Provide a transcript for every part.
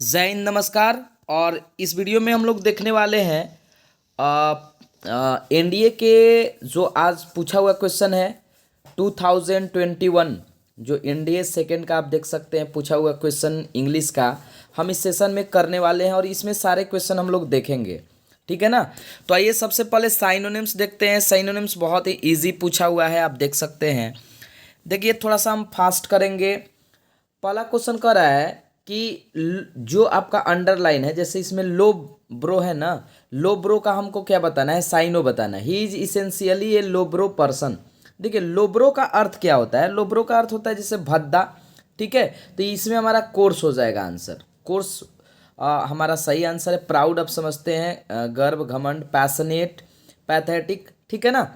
जय हिंद, नमस्कार। और इस वीडियो में हम लोग देखने वाले हैं एनडीए के जो आज पूछा हुआ क्वेश्चन है 2021, जो एनडीए सेकेंड का आप देख सकते हैं पूछा हुआ क्वेश्चन इंग्लिश का हम इस सेशन में करने वाले हैं और इसमें सारे क्वेश्चन हम लोग देखेंगे। ठीक है ना। तो आइए सबसे पहले साइनोनिम्स देखते हैं। साइनोनिम्स बहुत ही इजी पूछा हुआ है, आप देख सकते हैं। देखिए थोड़ा सा हम फास्ट करेंगे। पहला क्वेश्चन कर रहा है कि जो आपका अंडरलाइन है, जैसे इसमें लो ब्रो है ना, लो ब्रो का हमको क्या बताना है, साइनो बताना है। He is essentially A low bro person. देखिए लो ब्रो का अर्थ क्या होता है, लो ब्रो का अर्थ होता है जैसे भद्दा। ठीक है, तो इसमें हमारा कोर्स हो जाएगा आंसर। कोर्स हमारा सही आंसर है। प्राउड आप समझते हैं, गर्व, घमंड, पैशनेट, पैथेटिक। ठीक है ना।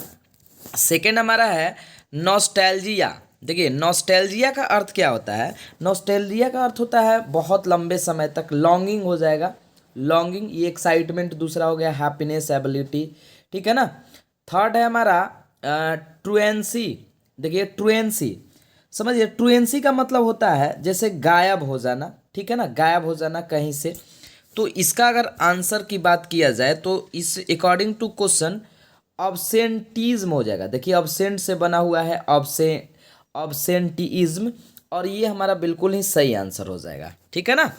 सेकेंड हमारा है नॉस्टैल्जिया। देखिए नॉस्टैल्जिया का अर्थ क्या होता है, नॉस्टैल्जिया का अर्थ होता है बहुत लंबे समय तक, लॉन्गिंग हो जाएगा। लॉन्गिंग ये एक्साइटमेंट, दूसरा हो गया हैप्पीनेस, एबिलिटी। ठीक है ना। थर्ड है हमारा ट्रुएंसी। देखिए ट्रुएंसी समझिए, ट्रुएंसी का मतलब होता है जैसे गायब हो जाना। ठीक है ना, गायब हो जाना कहीं से। तो इसका अगर आंसर की बात किया जाए तो इस अकॉर्डिंग टू क्वेश्चन ऑब्सेंटीज्म हो जाएगा। देखिए ऑब्सेंट से बना हुआ है, ऑब्सेंटीज्म, और ये हमारा बिल्कुल ही सही आंसर हो जाएगा। ठीक है ना।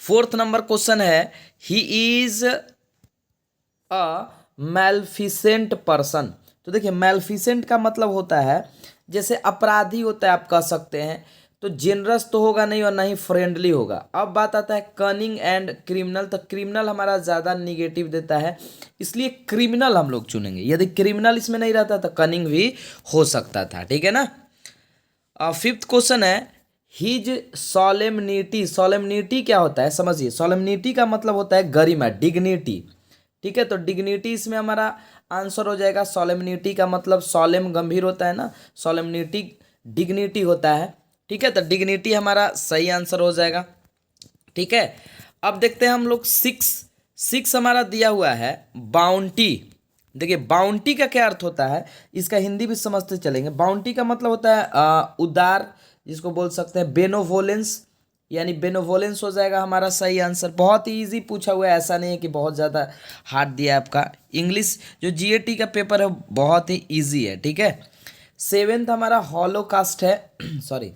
फोर्थ नंबर क्वेश्चन है ही इज अ मैल्फिसेंट पर्सन। तो देखिए मैल्फिसेंट का मतलब होता है जैसे अपराधी होता है, आप कह सकते हैं। तो जेनरस तो होगा नहीं और ना ही फ्रेंडली होगा। अब बात आता है कनिंग एंड क्रिमिनल। तो क्रिमिनल हमारा ज़्यादा निगेटिव देता है, इसलिए क्रिमिनल हम लोग चुनेंगे। यदि क्रिमिनल इसमें नहीं रहता तो कनिंग भी हो सकता था। ठीक है ना। फिफ्थ क्वेश्चन है हिज सॉलेमनिटी। सॉलेमनिटी क्या होता है समझिए। सॉलेमनिटी का मतलब होता है गरिमा, डिग्निटी। ठीक है, तो डिग्निटी इसमें हमारा आंसर हो जाएगा। सॉलेमनिटी का मतलब सॉलेम गंभीर होता है ना, सॉलेमनिटी डिग्निटी होता है। ठीक है, तो डिग्निटी हमारा सही आंसर हो जाएगा। ठीक है, अब देखते हैं हम लोग सिक्स। सिक्स हमारा दिया हुआ है बाउंटी। देखिए बाउंटी का क्या अर्थ होता है, इसका हिंदी भी समझते चलेंगे। बाउंटी का मतलब होता है उदार, जिसको बोल सकते हैं बेनोवोलेंस, यानी बेनोवोलेंस हो जाएगा हमारा सही आंसर। बहुत ही इजी पूछा हुआ है, ऐसा नहीं है कि बहुत ज़्यादा हार्ड दिया है आपका। इंग्लिश जो जीएटी का पेपर है बहुत ही इजी है। ठीक है। सेवेंथ हमारा हॉलोकास्ट है सॉरी,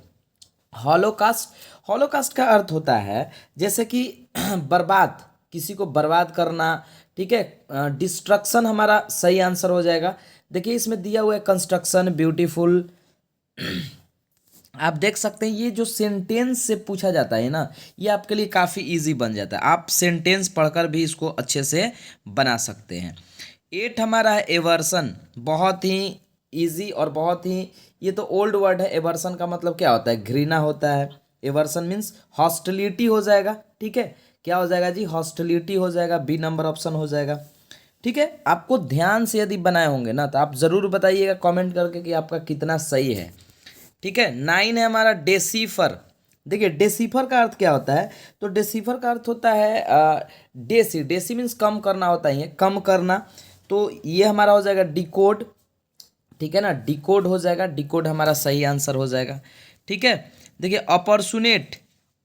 हॉलोकास्ट। हॉलोकास्ट का अर्थ होता है जैसे कि बर्बाद, किसी को बर्बाद करना। ठीक है, डिस्ट्रक्शन हमारा सही आंसर हो जाएगा। देखिए इसमें दिया हुआ है कंस्ट्रक्शन, ब्यूटीफुल। आप देख सकते हैं ये जो सेंटेंस से पूछा जाता है ना, ये आपके लिए काफ़ी इजी बन जाता है। आप सेंटेंस पढ़कर भी इसको अच्छे से बना सकते हैं। एट हमारा है एवर्सन। बहुत ही इजी और बहुत ही, ये तो ओल्ड वर्ड है। एवर्सन का मतलब क्या होता है, घृणा होता है। एवर्सन मीन्स हॉस्टिलिटी हो जाएगा। ठीक है, क्या हो जाएगा जी, हॉस्टिलिटी हो जाएगा। बी नंबर ऑप्शन हो जाएगा। ठीक है, आपको ध्यान से यदि बनाए होंगे ना तो आप ज़रूर बताइएगा कमेंट करके कि आपका कितना सही है। ठीक है। नाइन है हमारा डेसीफर। देखिए डेसीफर का अर्थ क्या होता है, तो डेसीफर का अर्थ होता है डेसी। डेसी मीन्स कम करना होता है, कम करना। तो ये हमारा हो जाएगा डिकोड। ठीक है ना, डिकोड हो जाएगा। डिकोड हमारा सही आंसर हो जाएगा। ठीक है। देखिए अपॉर्चुनेट।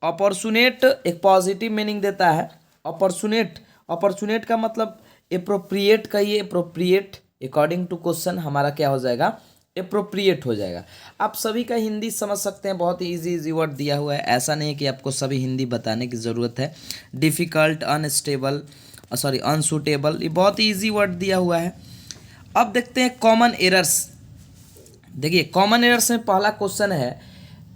अपॉर्चुनेट एक पॉजिटिव मीनिंग देता है। अपॉर्चुनेट, अपॉर्चुनेट का मतलब एप्रोप्रिएट का, ये एप्रोप्रिएट अकॉर्डिंग टू क्वेश्चन हमारा क्या हो जाएगा, एप्रोप्रिएट हो जाएगा। आप सभी का हिंदी समझ सकते हैं, बहुत ही इजी इजी वर्ड दिया हुआ है। ऐसा नहीं है कि आपको सभी हिंदी बताने की ज़रूरत है। डिफ़िकल्ट, अनस्टेबल, सॉरी अनसूटेबल, ये बहुत ही ईजी वर्ड दिया हुआ है। अब देखते हैं कॉमन एरर्स। देखिए कॉमन एरर्स में पहला क्वेश्चन है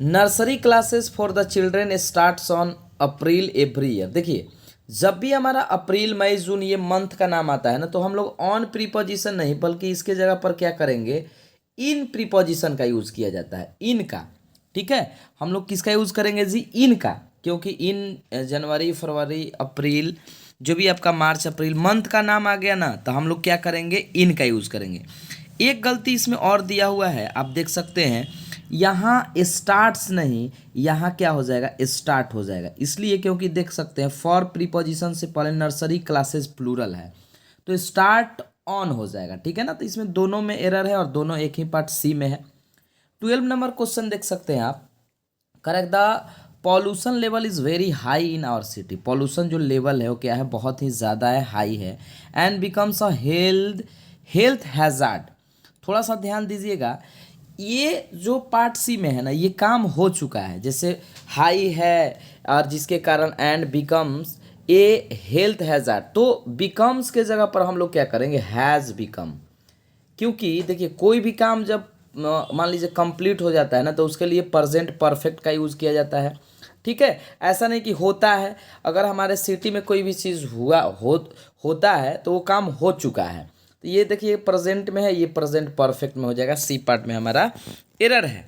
nursery classes for the children starts on April every year. देखिए जब भी हमारा अप्रैल मई जून ये मंथ का नाम आता है ना, तो हम लोग ऑन प्रीपोजिशन नहीं बल्कि इसके जगह पर क्या करेंगे, इन प्रीपोजिशन का यूज़ किया जाता है, इन का। ठीक है, हम लोग किसका यूज़ करेंगे जी, इन का। क्योंकि इन जनवरी फरवरी अप्रैल, जो भी आपका मार्च अप्रैल मंथ का नाम आ गया ना, तो हम लोग क्या करेंगे, इन का यूज़ करेंगे। एक गलती इसमें और दिया हुआ है, आप देख सकते हैं यहाँ स्टार्ट्स नहीं, यहाँ क्या हो जाएगा, स्टार्ट हो जाएगा। इसलिए क्योंकि देख सकते हैं फॉर प्रीपोजिशन से पहले नर्सरी क्लासेस प्लूरल है, तो स्टार्ट ऑन हो जाएगा। ठीक है ना, तो इसमें दोनों में एरर है और दोनों एक ही पार्ट सी में है। 12 नंबर क्वेश्चन देख सकते हैं आप। Correct the pollution level is very high in our city. Pollution जो लेवल है वो क्या है, बहुत ही ज़्यादा है, हाई है। And becomes a health hazard. थोड़ा सा ध्यान दीजिएगा, ये जो पार्ट सी में है ना, ये काम हो चुका है, जैसे हाई है और जिसके कारण and becomes a health hazard, तो बिकम्स के जगह पर हम लोग क्या करेंगे, हैज़ बिकम। क्योंकि देखिए कोई भी काम जब मान लीजिए कंप्लीट हो जाता है ना, तो उसके लिए प्रेजेंट परफेक्ट का यूज़ किया जाता है। ठीक है, ऐसा नहीं कि होता है, अगर हमारे सिटी में कोई भी चीज़ होता है तो वो काम हो चुका है। तो ये देखिए प्रेजेंट में है, ये प्रेजेंट परफेक्ट में हो जाएगा, सी पार्ट में हमारा एरर है।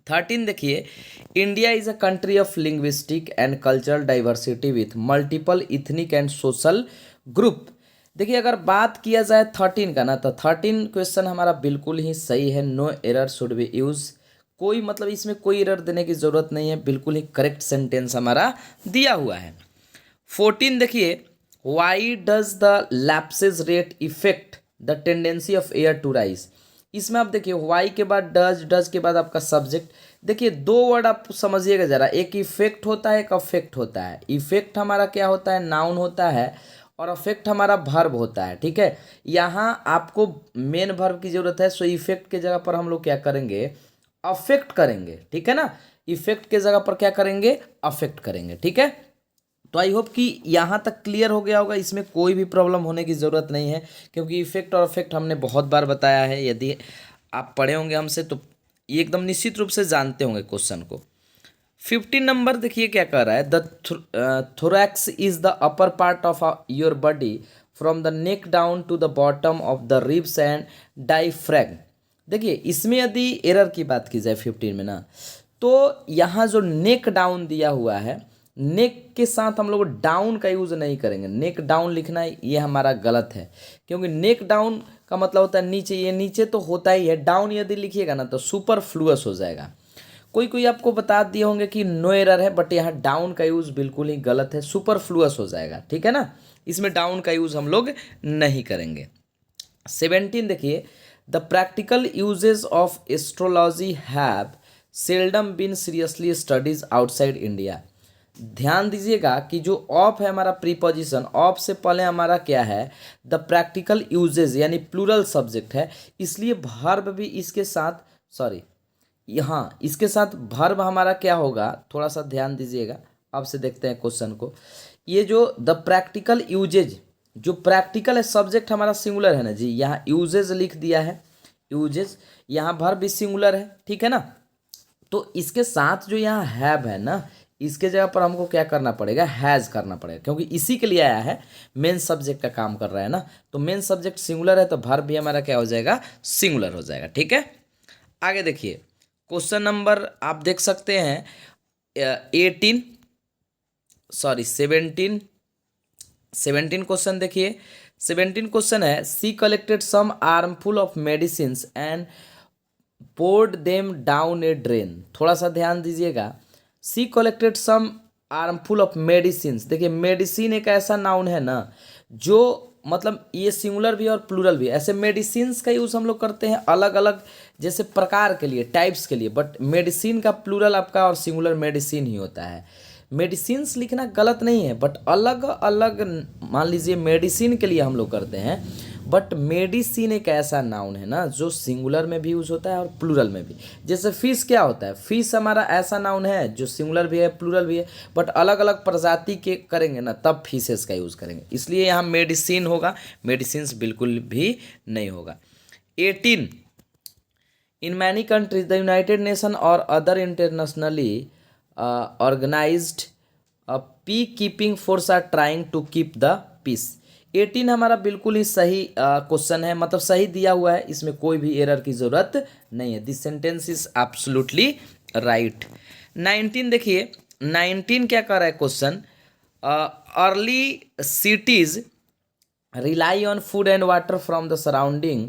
13 देखिए, India is a country of linguistic and cultural diversity with multiple ethnic and social group. देखिए अगर बात किया जाए 13 का ना, तो 13 क्वेश्चन हमारा बिल्कुल ही सही है। No error should be use, कोई मतलब इसमें कोई एरर देने की ज़रूरत नहीं है, बिल्कुल ही करेक्ट सेंटेंस हमारा दिया हुआ है। 14 देखिए, why does the lapses rate effect the tendency of air to rise. इसमें आप देखिए वाई के बाद डज के बाद आपका सब्जेक्ट। देखिए दो वर्ड आप समझिएगा ज़रा, एक इफेक्ट होता है, एक अफेक्ट होता है। इफेक्ट हमारा क्या होता है, नाउन होता है, और अफेक्ट हमारा वर्ब होता है। ठीक है, यहाँ आपको मेन वर्ब की ज़रूरत है, सो इफेक्ट के जगह पर हम लोग क्या करेंगे, अफेक्ट करेंगे। ठीक है ना, इफेक्ट के जगह पर क्या करेंगे, अफेक्ट करेंगे। ठीक है, तो आई होप कि यहाँ तक क्लियर हो गया होगा, इसमें कोई भी प्रॉब्लम होने की ज़रूरत नहीं है, क्योंकि इफेक्ट और अफेक्ट हमने बहुत बार बताया है। यदि आप पढ़े होंगे हमसे तो ये एकदम निश्चित रूप से जानते होंगे क्वेश्चन को। 15 नंबर देखिए क्या कह रहा है, the thorax is the upper part of your body from the neck down to the bottom of the ribs and diaphragm. देखिए इसमें यदि एरर की बात की जाए 15 में ना, तो यहाँ जो नेक डाउन दिया हुआ है, नेक के साथ हम लोग डाउन का यूज़ नहीं करेंगे। नेक डाउन लिखना ये हमारा गलत है, क्योंकि नेक डाउन का मतलब होता है नीचे, ये नीचे तो होता ही है, डाउन यदि लिखिएगा ना तो सुपरफ्लुअस हो जाएगा। कोई कोई आपको बता दिए होंगे कि नो एरर है, बट यहाँ डाउन का यूज़ बिल्कुल ही गलत है, सुपरफ्लुअस हो जाएगा। ठीक है ना, इसमें डाउन का यूज़ हम लोग नहीं करेंगे। 17 देखिए, the practical uses of astrology have seldom been seriously studies outside India. ध्यान दीजिएगा कि जो ऑफ है हमारा प्रीपोजिशन, ऑफ से पहले हमारा क्या है, द प्रैक्टिकल यूजेज, यानी प्लूरल सब्जेक्ट है, इसलिए वर्ब भी इसके साथ, सॉरी यहाँ इसके साथ वर्ब हमारा क्या होगा, थोड़ा सा ध्यान दीजिएगा। अब से देखते हैं क्वेश्चन को। ये जो द प्रैक्टिकल यूजेज, जो प्रैक्टिकल है सब्जेक्ट हमारा सिंगुलर है ना जी, यहाँ यूजेज लिख दिया है, यूजेज, यहाँ वर्ब भी सिंगुलर है। ठीक है ना, तो इसके साथ जो यहाँ हैव है ना, इसके जगह पर हमको क्या करना पड़ेगा, हैज़ करना पड़ेगा, क्योंकि इसी के लिए आया है, मेन सब्जेक्ट का काम कर रहा है ना। तो मेन सब्जेक्ट सिंगुलर है तो वर्ब भी हमारा क्या हो जाएगा, सिंगुलर हो जाएगा। ठीक है, आगे देखिए क्वेश्चन नंबर आप देख सकते हैं 17 क्वेश्चन देखिए। 17 क्वेश्चन है, she collected some armful of medicine and poured them down a drain. थोड़ा सा ध्यान दीजिएगा, she collected some armful of medicine. देखिए मेडिसिन एक ऐसा नाउन है ना, जो मतलब ये सिंगुलर भी और प्लूरल भी। ऐसे मेडिसिन्स का यूज़ हम लोग करते हैं अलग अलग जैसे प्रकार के लिए, टाइप्स के लिए, बट मेडिसिन का प्लूरल आपका और सिंगुलर मेडिसिन ही होता है। मेडिसिन्स लिखना गलत नहीं है, बट अलग अलग मान लीजिए मेडिसिन के लिए हम लोग करते हैं, बट मेडिसिन एक ऐसा नाउन है ना जो सिंगुलर में भी यूज़ होता है और प्लूरल में भी। जैसे फिश क्या होता है, फिश हमारा ऐसा नाउन है जो सिंगुलर भी है प्लूरल भी है, बट अलग अलग प्रजाति के करेंगे ना तब फिशेस का यूज़ करेंगे, इसलिए यहाँ मेडिसिन होगा, मेडिसिन्स बिल्कुल भी नहीं होगा। 18, in many countries the United Nation और other internationally organised peacekeeping force are trying to keep the peace. 18 हमारा बिल्कुल ही सही क्वेश्चन है, मतलब सही दिया हुआ है, इसमें कोई भी एरर की ज़रूरत नहीं है। This sentence is absolutely right. 19 देखिए, 19 क्या कर रहा है question, early cities rely on food and water from the surrounding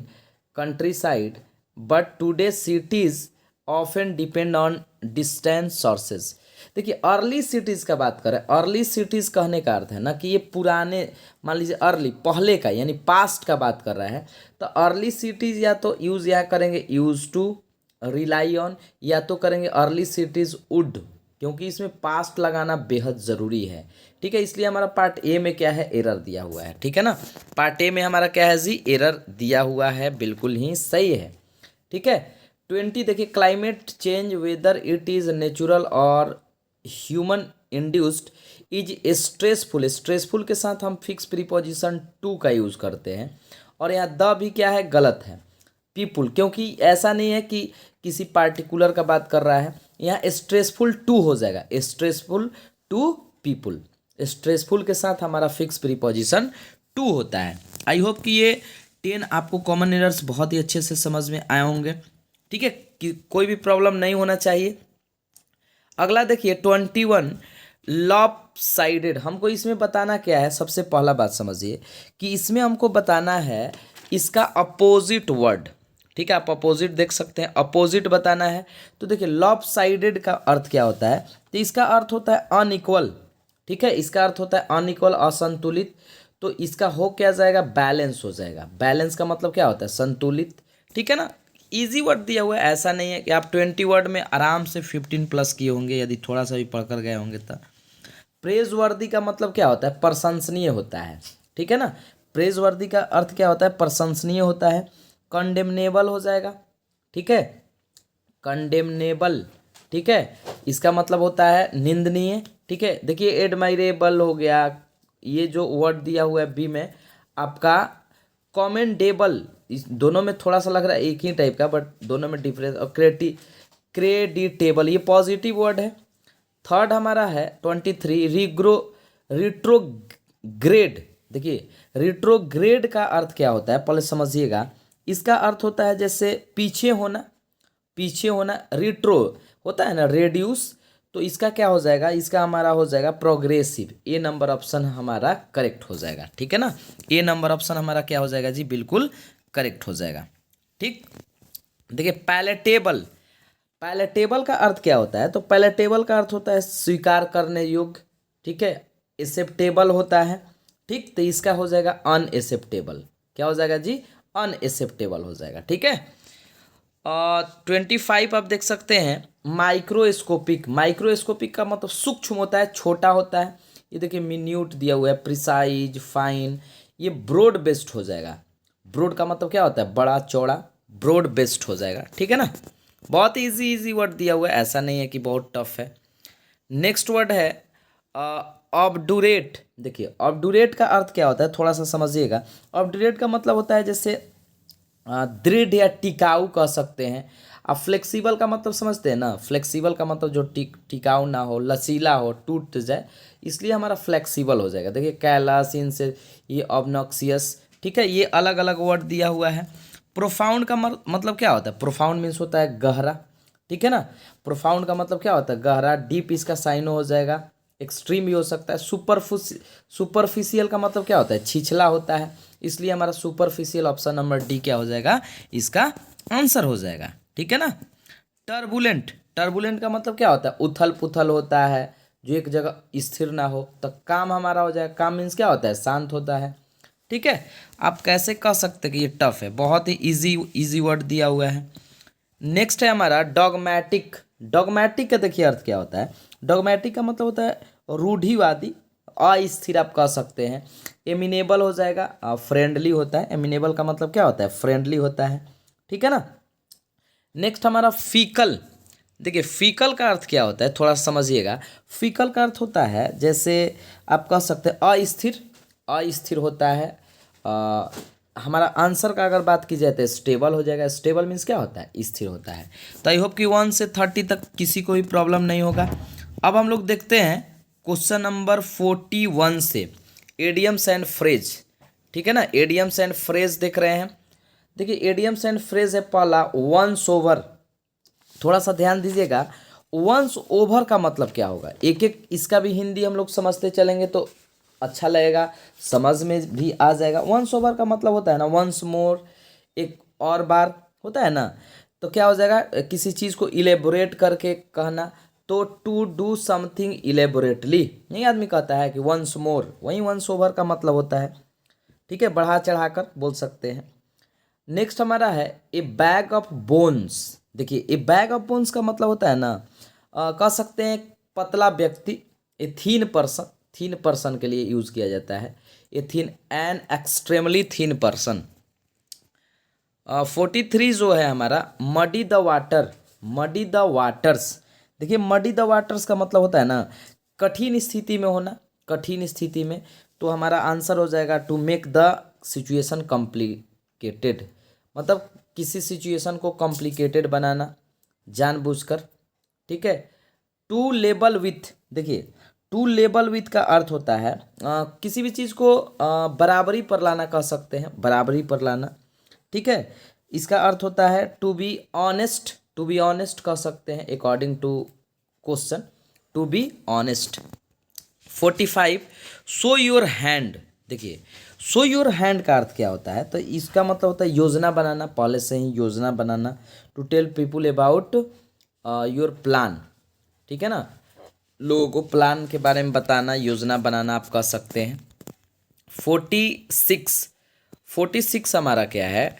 country side, but today cities often depend on distant sources. देखिए अर्ली सिटीज़ का बात करें, अर्ली सिटीज़ कहने का अर्थ है ना कि ये पुराने, मान लीजिए अर्ली पहले का यानी पास्ट का बात कर रहा है, तो अर्ली सिटीज़ या तो यूज़ यहाँ करेंगे यूज टू, रिलाई ऑन, या तो करेंगे अर्ली सिटीज़ वुड क्योंकि इसमें पास्ट लगाना बेहद ज़रूरी है। ठीक है, इसलिए हमारा पार्ट ए में क्या है, एरर दिया हुआ है। ठीक है ना, पार्ट ए में हमारा क्या है जी, एरर दिया हुआ है, बिल्कुल ही सही है। ठीक है, 20 देखिए, climate change whether it is natural और human induced is stressful. Stressful के साथ हम फिक्स प्रीपोजिशन टू का यूज़ करते हैं, और यहाँ द भी क्या है, गलत है, पीपुल, क्योंकि ऐसा नहीं है कि किसी पार्टिकुलर का बात कर रहा है। यहाँ स्ट्रेसफुल टू हो जाएगा, स्ट्रेसफुल टू पीपुल। स्ट्रेसफुल के साथ हमारा फिक्स प्रीपोजिशन टू होता है। आई होप कि ये 10 आपको कॉमन एरर्स बहुत ही अच्छे से समझ में आए होंगे। ठीक है, कि कोई भी प्रॉब्लम नहीं होना चाहिए। अगला देखिए 21, लॉप साइडेड। हमको इसमें बताना क्या है, सबसे पहला बात समझिए कि इसमें हमको बताना है इसका अपोजिट वर्ड। ठीक है, आप अपोजिट देख सकते हैं, अपोजिट बताना है। तो देखिए लॉप साइडेड का अर्थ क्या होता है, तो इसका अर्थ होता है अनइक्वल। ठीक है, इसका अर्थ होता है अनइक्वल, असंतुलित। तो इसका हो क्या जाएगा, बैलेंस हो जाएगा। बैलेंस का मतलब क्या होता है, संतुलित। ठीक है ना, इजी वर्ड दिया हुआ है, ऐसा नहीं है कि आप 20 वर्ड में आराम से 15 प्लस किए होंगे यदि थोड़ा सा भी पढ़कर गए होंगे तो। प्रेज वर्दी का मतलब क्या होता है, प्रशंसनीय होता है। ठीक है ना, प्रेज वर्दी का अर्थ क्या होता है, प्रशंसनीय होता है। कंडेमनेबल हो जाएगा। ठीक है, कंडेमनेबल। ठीक है, इसका मतलब होता है निंदनीय। ठीक है, देखिए एडमायरेबल हो गया, ये जो वर्ड दिया हुआ है बी में आपका कॉमेंडेबल, इस दोनों में थोड़ा सा लग रहा है एक ही टाइप का, बट दोनों में डिफरेंस। और क्रेडिटेबल ये पॉजिटिव वर्ड है। थर्ड हमारा है 23, रिट्रोग्रेड। देखिए रिट्रोग्रेड का अर्थ क्या होता है, पहले समझिएगा। इसका अर्थ होता है जैसे पीछे होना, पीछे होना। रिट्रो होता है ना रेड्यूस, तो इसका क्या हो जाएगा, इसका हमारा हो जाएगा प्रोग्रेसिव। ए नंबर ऑप्शन हमारा करेक्ट हो जाएगा। ठीक है ना, ए नंबर ऑप्शन हमारा क्या हो जाएगा जी, बिल्कुल करेक्ट हो जाएगा। ठीक, देखिए पैलेटेबल। पैलेटेबल का अर्थ क्या होता है, तो पैलेटेबल का अर्थ होता है स्वीकार करने योग्य। ठीक है, एक्सेप्टेबल होता है। ठीक, तो इसका हो जाएगा अनएक्सेप्टेबल। क्या हो जाएगा जी, अनएक्सेप्टेबल हो जाएगा। ठीक है, 25 आप देख सकते हैं, माइक्रोस्कोपिक। माइक्रोस्कोपिक का मतलब सूक्ष्म होता है, छोटा होता है। ये देखिए मिन्यूट दिया हुआ है, प्रिसाइज, फाइन। ये ब्रॉड बेस्ड हो जाएगा। ब्रॉड का मतलब क्या होता है, बड़ा चौड़ा, ब्रॉड बेस्ड हो जाएगा। ठीक है ना, बहुत इजी इजी वर्ड दिया हुआ है, ऐसा नहीं है कि बहुत टफ है। नेक्स्ट वर्ड है ऑब्डुरेट। देखिए ऑब्डुरेट का अर्थ क्या होता है, थोड़ा सा समझिएगा। ऑब्डुरेट का मतलब होता है जैसे दृढ़ या टिकाऊ कह सकते हैं। अब फ्लेक्सिबल का मतलब समझते हैं ना, फ्लेक्सिबल का मतलब जो टिकाऊ ना हो, लचीला हो, टूट जाए, इसलिए हमारा फ्लेक्सिबल हो जाएगा। देखिए कैलास, इनसे ये ऑब्नॉक्सियस। ठीक है, ये अलग अलग वर्ड दिया हुआ है। प्रोफाउंड का मतलब क्या होता है, प्रोफाउंड मीन्स होता है गहरा। ठीक है ना, प्रोफाउंड का मतलब क्या होता है, गहरा। डीप इसका साइन हो जाएगा। एक्सट्रीम भी हो सकता है। सुपरफिशियल का मतलब क्या होता है, छिछला होता है, इसलिए हमारा सुपरफिशियल ऑप्शन नंबर डी क्या हो जाएगा, इसका आंसर हो जाएगा। ठीक है ना, टर्बुलेंट। टर्बुलेंट का मतलब क्या होता है, उथल पुथल होता है, जो एक जगह स्थिर ना हो। तो काम हमारा हो जाएगा, काम मीन्स क्या होता है, शांत होता है। ठीक है, आप कैसे कह सकते कि ये टफ है, बहुत ही इजी इजी वर्ड दिया हुआ है। नेक्स्ट है हमारा डॉगमैटिक। डॉगमैटिक का देखिए अर्थ क्या होता है, डॉगमैटिक का मतलब होता है रूढ़िवादी, अस्थिर आप कह सकते हैं। एमिनेबल हो जाएगा, फ्रेंडली होता है। एमिनेबल का मतलब क्या होता है, फ्रेंडली होता है। ठीक है ना, नेक्स्ट हमारा फीकल। देखिए फीकल का अर्थ क्या होता है, थोड़ा समझिएगा। फीकल का अर्थ होता है जैसे आप कह सकते हैं अस्थिर, अस्थिर होता है। हमारा आंसर का अगर बात की जाए तो स्टेबल हो जाएगा। स्टेबल मीन्स क्या होता है, स्थिर होता है। तो आई होप कि 1 से 30 तक किसी को भी प्रॉब्लम नहीं होगा। अब हम लोग देखते हैं क्वेश्चन नंबर 41 से, एडियम्स एंड फ्रेज। ठीक है ना, एडियम्स एंड फ्रेज देख रहे हैं। देखिए एडियम्स एंड फ्रेज है पहला, वंस ओवर। थोड़ा सा ध्यान दीजिएगा, वंस ओवर का मतलब क्या होगा, एक एक इसका भी हिंदी हम लोग समझते चलेंगे तो अच्छा लगेगा, समझ में भी आ जाएगा। वंस ओवर का मतलब होता है ना, वंस मोर, एक और बार होता है ना। तो क्या हो जाएगा, किसी चीज़ को इलेबोरेट करके कहना। तो टू डू समथिंग इलेबोरेटली, यही आदमी कहता है कि वंस मोर, वही वंस ओवर का मतलब होता है। ठीक है, बढ़ा चढ़ा कर बोल सकते हैं। नेक्स्ट हमारा है ए बैग ऑफ बोन्स। देखिए ए बैग ऑफ बोन्स का मतलब होता है ना, कह सकते हैं पतला व्यक्ति, ए थीन पर्सन, थीन पर्सन के लिए यूज किया जाता है, ए थीन एन एक्सट्रीमली थीन पर्सन। 43 जो है हमारा muddy the water, muddy the waters. देखिए मडी द वाटर्स का मतलब होता है ना कठिन स्थिति में होना, कठिन स्थिति में। तो हमारा आंसर हो जाएगा to make the situation complicated, मतलब किसी सिचुएशन को कॉम्प्लिकेटेड बनाना जानबूझकर, ठीक है। टू लेबल विथ, देखिए टू लेबल विथ का अर्थ होता है किसी भी चीज़ को बराबरी पर लाना कह सकते हैं, बराबरी पर लाना, ठीक है। इसका अर्थ होता है to be honest, to be honest कह सकते हैं according to question, to be honest. 45 show your hand, देखिए शो योर हैंड का अर्थ क्या होता है, तो इसका मतलब होता है योजना बनाना, पहले से ही योजना बनाना, to tell people about your plan, ठीक है ना, लोगों को प्लान के बारे में बताना, योजना बनाना आप कह सकते हैं। 46 हमारा क्या है,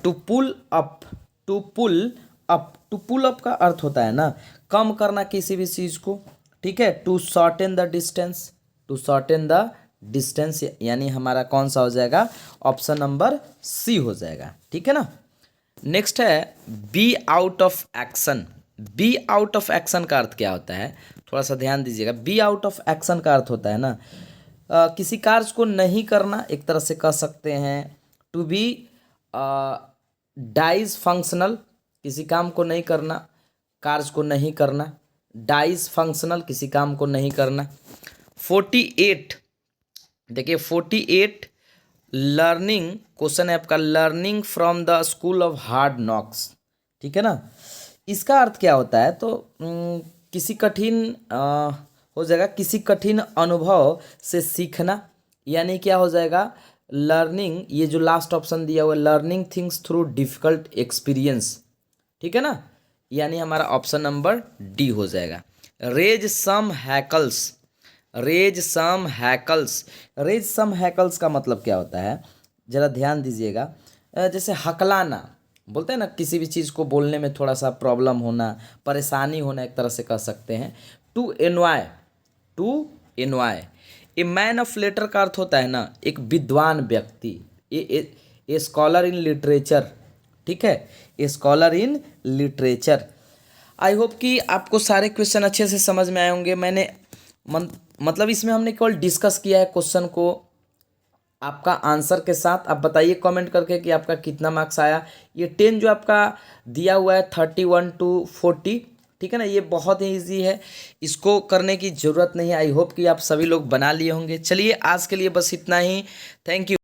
to pull up, to pull up, to pull up का अर्थ होता है ना कम करना किसी भी चीज़ को, ठीक है। To shorten the distance, to shorten the distance, यानी हमारा कौन सा हो जाएगा, ऑप्शन नंबर सी हो जाएगा, ठीक है ना। नेक्स्ट है be out of action. Be out of action का अर्थ क्या होता है, थोड़ा सा ध्यान दीजिएगा। बी आउट ऑफ एक्शन का अर्थ होता है ना किसी कार्य को नहीं करना, एक तरह से कह सकते हैं। टू बी डाइज फंक्शनल, किसी काम को नहीं करना, कार्य को नहीं करना, डाइज फंक्शनल, किसी काम को नहीं करना। 48, देखिए 48 लर्निंग, क्वेश्चन है आपका learning from the school of hard knocks, ठीक है ना। इसका अर्थ क्या होता है, तो किसी कठिन हो जाएगा, किसी कठिन अनुभव से सीखना, यानी क्या हो जाएगा लर्निंग, ये जो लास्ट ऑप्शन दिया हुआ है learning things through difficult experience, ठीक है ना, यानी हमारा ऑप्शन नंबर डी हो जाएगा। Raise some hackles, raise some hackles, raise some hackles का मतलब क्या होता है, ज़रा ध्यान दीजिएगा। जैसे हकलाना बोलते हैं ना, किसी भी चीज़ को बोलने में थोड़ा सा प्रॉब्लम होना, परेशानी होना, एक तरह से कह सकते हैं। To envy, to envy. A man of letter का अर्थ होता है ना एक विद्वान व्यक्ति, ए स्कॉलर इन लिटरेचर, ठीक है, a scholar in literature. I hope कि आपको सारे क्वेश्चन अच्छे से समझ में आए होंगे। मैंने मतलब इसमें हमने केवल डिस्कस किया है क्वेश्चन को आपका आंसर के साथ। आप बताइए कमेंट करके कि आपका कितना मार्क्स आया। ये 10 जो आपका दिया हुआ है 31 to 40, ठीक है ना, ये बहुत ही ईजी है, इसको करने की ज़रूरत नहीं है। आई होप कि आप सभी लोग बना लिए होंगे। चलिए आज के लिए बस इतना ही, थैंक यू।